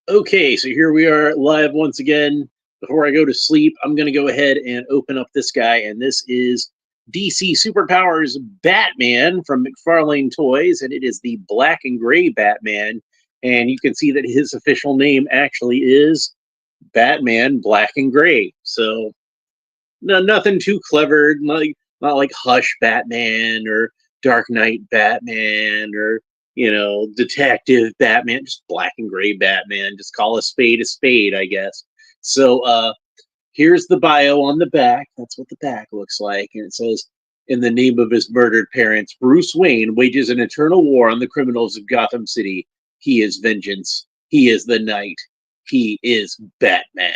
Okay, so here we are live once again. Before I go to sleep, I'm going to go ahead and open up this guy, and this is DC Superpowers Batman from Mcfarlane Toys, and it is the black and gray Batman. And you can see that his official name actually is Batman Black and Gray. So, no, nothing too clever, not like Hush Batman or Dark Knight Batman or Detective Batman, just black and gray Batman. Just call a spade, I guess. So here's the bio on the back. That's what the back looks like. And it says, in the name of his murdered parents, Bruce Wayne wages an eternal war on the criminals of Gotham City. He is vengeance. He is the night. He is Batman.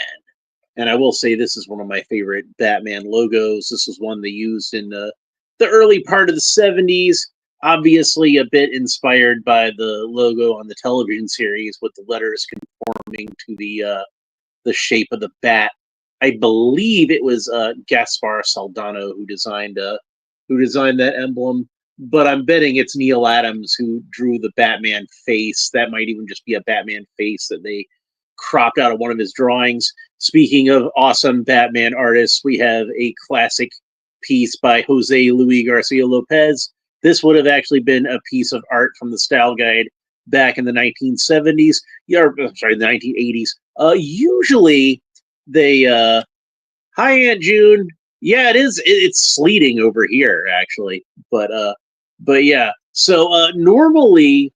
And I will say this is one of my favorite Batman logos. This was one they used in the early part of the 70s. Obviously, a bit inspired by the logo on the television series, with the letters conforming to the shape of the bat. I believe it was Gaspar Saldana who designed that emblem, but I'm betting it's Neil Adams who drew the Batman face. That might even just be a Batman face that they cropped out of one of his drawings. Speaking of awesome Batman artists, we have a classic piece by Jose Luis Garcia Lopez. This would have actually been a piece of art from the Style Guide back in the 1970s. Yeah, sorry, the 1980s. Usually they hi Aunt June. Yeah, it is. It's sleeting over here actually, but yeah. So normally,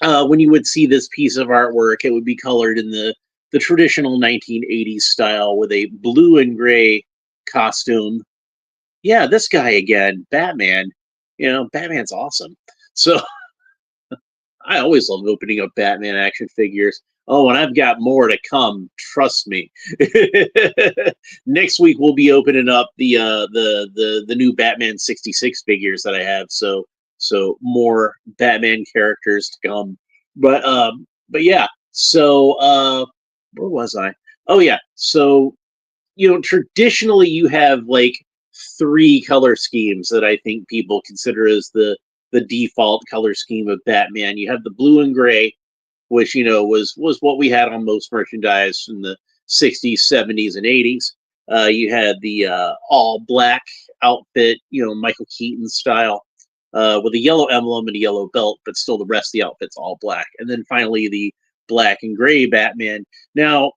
when you would see this piece of artwork, it would be colored in the traditional 1980s style with a blue and gray costume. Yeah, this guy again, Batman. Batman's awesome. So I always love opening up Batman action figures. Oh, and I've got more to come. Trust me. Next week we'll be opening up the new Batman 66 figures that I have. So more Batman characters to come. But yeah. So where was I? Oh yeah. So traditionally you have like three color schemes that I think people consider as the default color scheme of Batman. You have the blue and gray, which was what we had on most merchandise in the 60s, 70s, and 80s. You had the all black outfit, Michael Keaton style, with a yellow emblem and a yellow belt, but still the rest of the outfit's all black. And then finally the black and gray Batman. Now,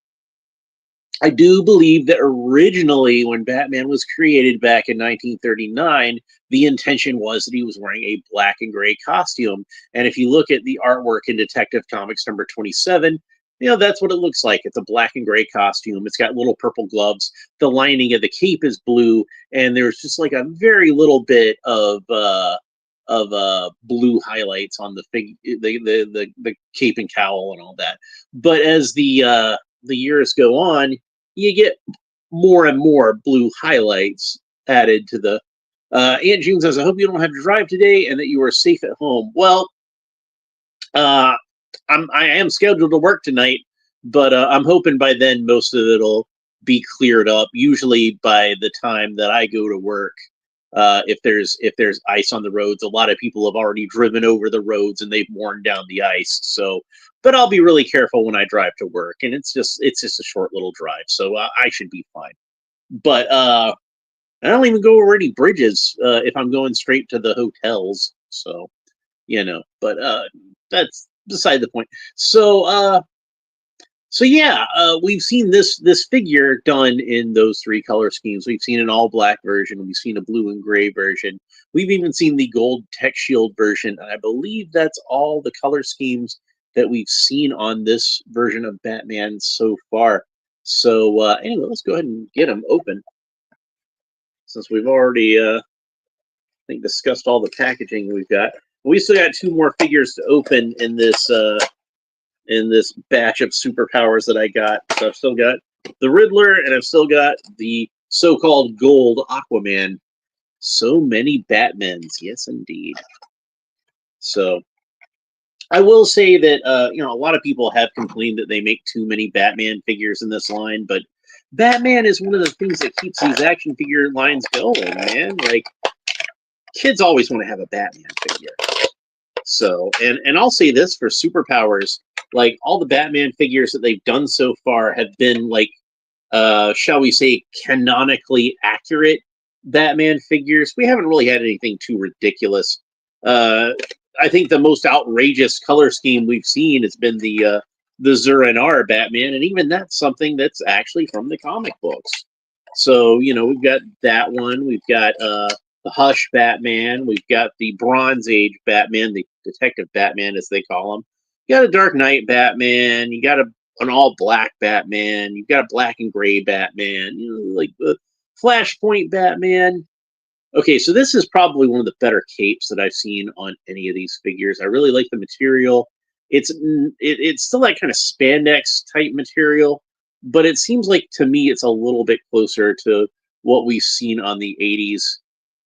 I do believe that originally, when Batman was created back in 1939, the intention was that he was wearing a black and gray costume. And if you look at the artwork in Detective Comics number 27, that's what it looks like. It's a black and gray costume. It's got little purple gloves. The lining of the cape is blue, and there's just like a very little bit of blue highlights on the cape and cowl and all that. But as the years go on, you get more and more blue highlights added to the. Aunt June says, "I hope you don't have to drive today and that you are safe at home." Well, I am scheduled to work tonight, but I'm hoping by then most of it'll be cleared up. Usually by the time that I go to work, if there's ice on the roads, a lot of people have already driven over the roads and they've worn down the ice. So, but I'll be really careful when I drive to work, and it's just a short little drive, so I should be fine. But I don't even go over any bridges if I'm going straight to the hotels. So, but that's beside the point. So yeah, we've seen this figure done in those three color schemes. We've seen an all black version. We've seen a blue and gray version. We've even seen the gold tech shield version. And I believe that's all the color schemes that we've seen on this version of Batman so far. So anyway, let's go ahead and get him open, since we've already I think discussed all the packaging we've got. We still got two more figures to open in this batch of superpowers that I got. So I've still got the Riddler, and I've still got the so-called gold Aquaman. So many Batmans, yes indeed. So I will say that a lot of people have complained that they make too many Batman figures in this line, but Batman is one of the things that keeps these action figure lines going, man. Like, kids always want to have a Batman figure. So, and I'll say this for superpowers, Like all the Batman figures that they've done so far have been like, shall we say, canonically accurate Batman figures. We haven't really had anything too ridiculous. Uh, I think the most outrageous color scheme we've seen has been the Zur-En-Arrh Batman, and even that's something that's actually from the comic books. So we've got that one. We've got the Hush Batman. We've got the Bronze Age Batman, the Detective Batman, as they call him. You got a Dark Knight Batman. You got an all black Batman. You've got a black and gray Batman. Like the Flashpoint Batman. Okay, so this is probably one of the better capes that I've seen on any of these figures. I really like the material. It's still that kind of spandex type material, but it seems like to me it's a little bit closer to what we've seen on the 80s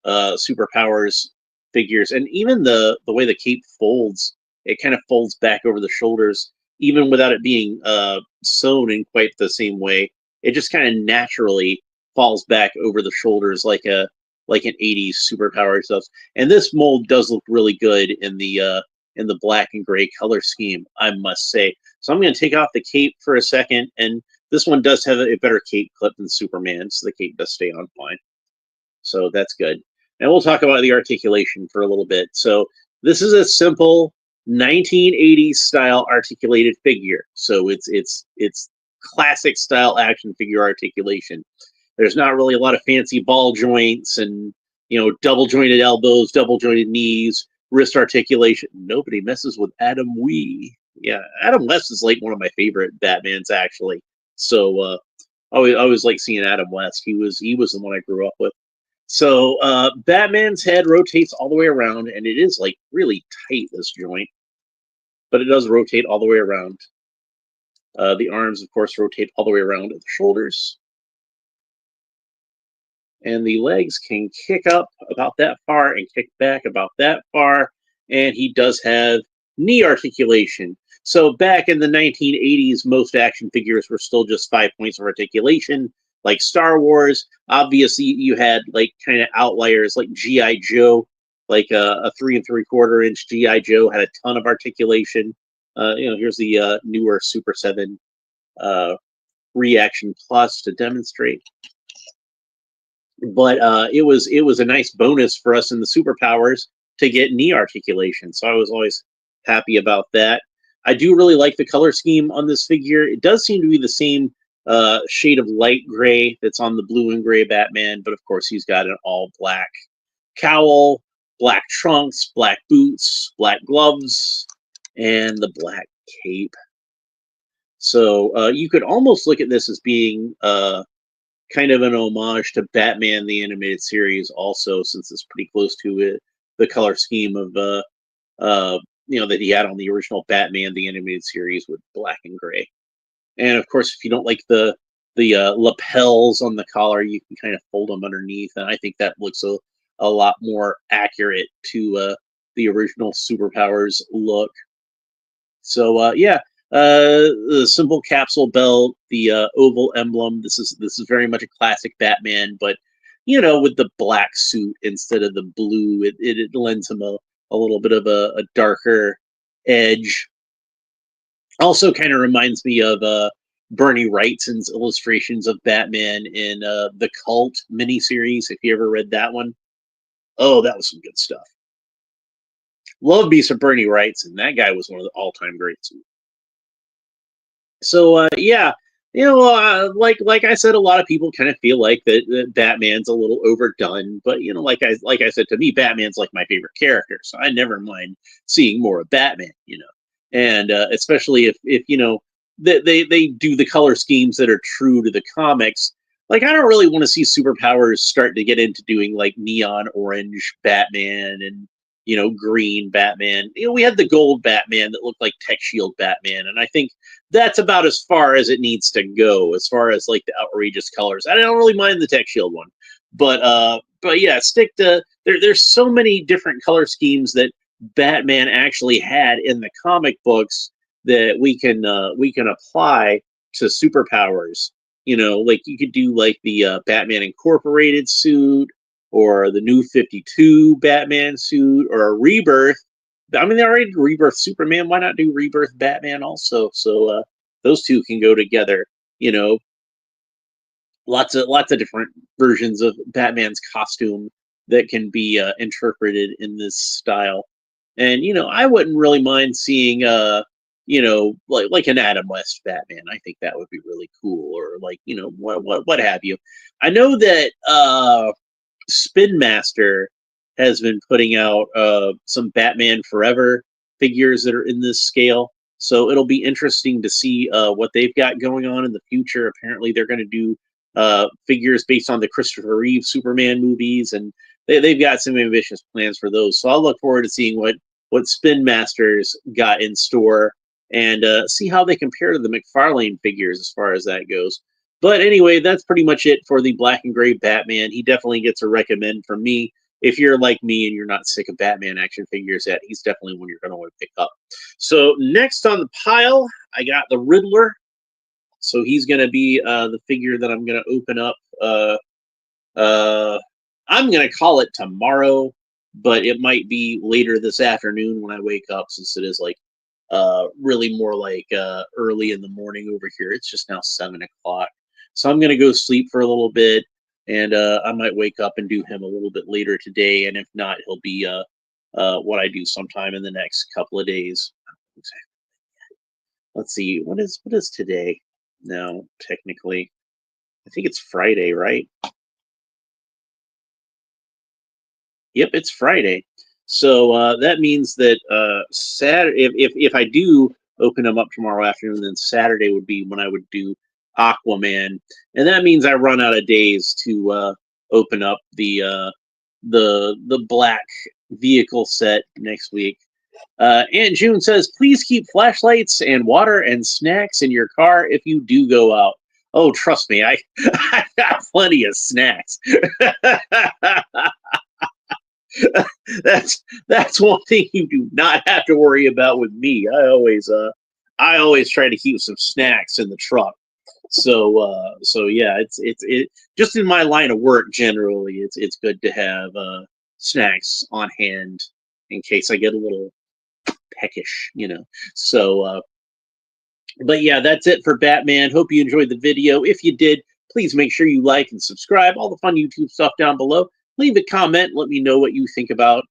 superpowers figures. And even the way the cape folds, it kind of folds back over the shoulders, even without it being sewn in quite the same way. It just kind of naturally falls back over the shoulders like an 80s superpower stuff. And this mold does look really good in the black and gray color scheme, I must say. So I'm going to take off the cape for a second, and this one does have a better cape clip than Superman, so the cape does stay on fine. So that's good. And we'll talk about the articulation for a little bit. So this is a simple 1980s style articulated figure. So it's classic style action figure articulation. There's not really a lot of fancy ball joints and double jointed elbows, double jointed knees, wrist articulation. Nobody messes with Adam Wee. Yeah, Adam West is like one of my favorite Batmans actually. So I always like seeing Adam West. He was the one I grew up with. So Batman's head rotates all the way around, and it is like really tight, this joint, but it does rotate all the way around. The arms, of course, rotate all the way around at the shoulders. And the legs can kick up about that far and kick back about that far. And he does have knee articulation. So back in the 1980s, most action figures were still just 5 points of articulation, like Star Wars. Obviously, you had like kind of outliers like G.I. Joe, like a 3 3/4 inch G.I. Joe had a ton of articulation. Here's the newer Super 7 Reaction Plus to demonstrate. But it was a nice bonus for us in the superpowers to get knee articulation. So I was always happy about that. I do really like the color scheme on this figure. It does seem to be the same shade of light gray that's on the blue and gray Batman, but of course he's got an all black cowl, black trunks, black boots, black gloves, and the black cape. So you could almost look at this as being kind of an homage to Batman the Animated Series also, since it's pretty close to it, the color scheme of that he had on the original Batman the Animated Series with black and gray. And of course, if you don't like the lapels on the collar, you can kind of fold them underneath, and I think that looks a lot more accurate to the original Superpowers look. So yeah, the simple capsule belt, the oval emblem. This is very much a classic Batman, but with the black suit instead of the blue, it lends him a little bit of a darker edge. Also, kind of reminds me of Bernie Wrightson's illustrations of Batman in the Cult miniseries. If you ever read that one, oh, that was some good stuff. Love me some Bernie Wrightson. That guy was one of the all-time greats. So yeah, like I said, a lot of people kind of feel like that Batman's a little overdone, but like I said, to me, Batman's like my favorite character, so I never mind seeing more of Batman. And especially if they do the color schemes that are true to the comics. Like, I don't really want to see superpowers start to get into doing like neon orange Batman and green Batman. We had the gold Batman that looked like Tech Shield Batman, and I think that's about as far as it needs to go as far as like the outrageous colors. I don't really mind the Tech Shield one, but yeah, stick to there's so many different color schemes that Batman actually had in the comic books that we can apply to superpowers. Like you could do like the Batman Incorporated suit, or the New 52 Batman suit, or a Rebirth I mean, they already did Rebirth Superman. Why not do Rebirth Batman also? So those two can go together. You know, lots of different versions of Batman's costume that can be interpreted in this style. And I wouldn't really mind seeing like an Adam West Batman. I think that would be really cool, or like what have you. I know that Spin Master has been putting out some Batman Forever figures that are in this scale. So it'll be interesting to see what they've got going on in the future. Apparently, they're going to do figures based on the Christopher Reeve Superman movies, and they've got some ambitious plans for those. So I'll look forward to seeing what Spin Masters got in store, and see how they compare to the Mcfarlane figures as far as that goes. But anyway, that's pretty much it for the black and gray Batman. He definitely gets a recommend from me. If you're like me and you're not sick of Batman action figures yet, he's definitely one you're going to want to pick up. So next on the pile, I got the Riddler. So he's going to be the figure that I'm going to open up. I'm going to call it tomorrow, but it might be later this afternoon when I wake up, since it is like really more like early in the morning over here. It's just now 7 o'clock. So I'm going to go sleep for a little bit, and I might wake up and do him a little bit later today. And if not, he'll be what I do sometime in the next couple of days. Let's see, what is today? Now, technically, I think it's Friday, right? Yep, it's Friday. So that means that Saturday, if I do open them up tomorrow afternoon, then Saturday would be when I would do Aquaman, and that means I run out of days to open up the black vehicle set next week. Aunt June says, please keep flashlights and water and snacks in your car if you do go out. Oh, trust me, I got plenty of snacks. That's one thing you do not have to worry about with me. I always try to keep some snacks in the truck. So yeah, it just in my line of work generally, it's good to have snacks on hand in case I get a little peckish. So but yeah, that's it for Batman. Hope you enjoyed the video. If you did, please make sure you like and subscribe. All the fun YouTube stuff down below. Leave a comment. Let me know what you think about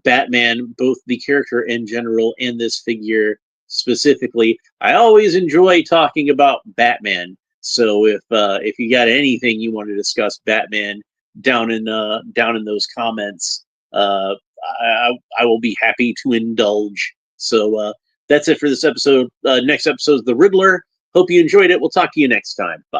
Batman, both the character in general and this figure specifically. I always enjoy talking about Batman. So if you got anything you want to discuss Batman down in those comments, I will be happy to indulge. So that's it for this episode. Next episode is the Riddler. Hope you enjoyed it. We'll talk to you next time. Bye.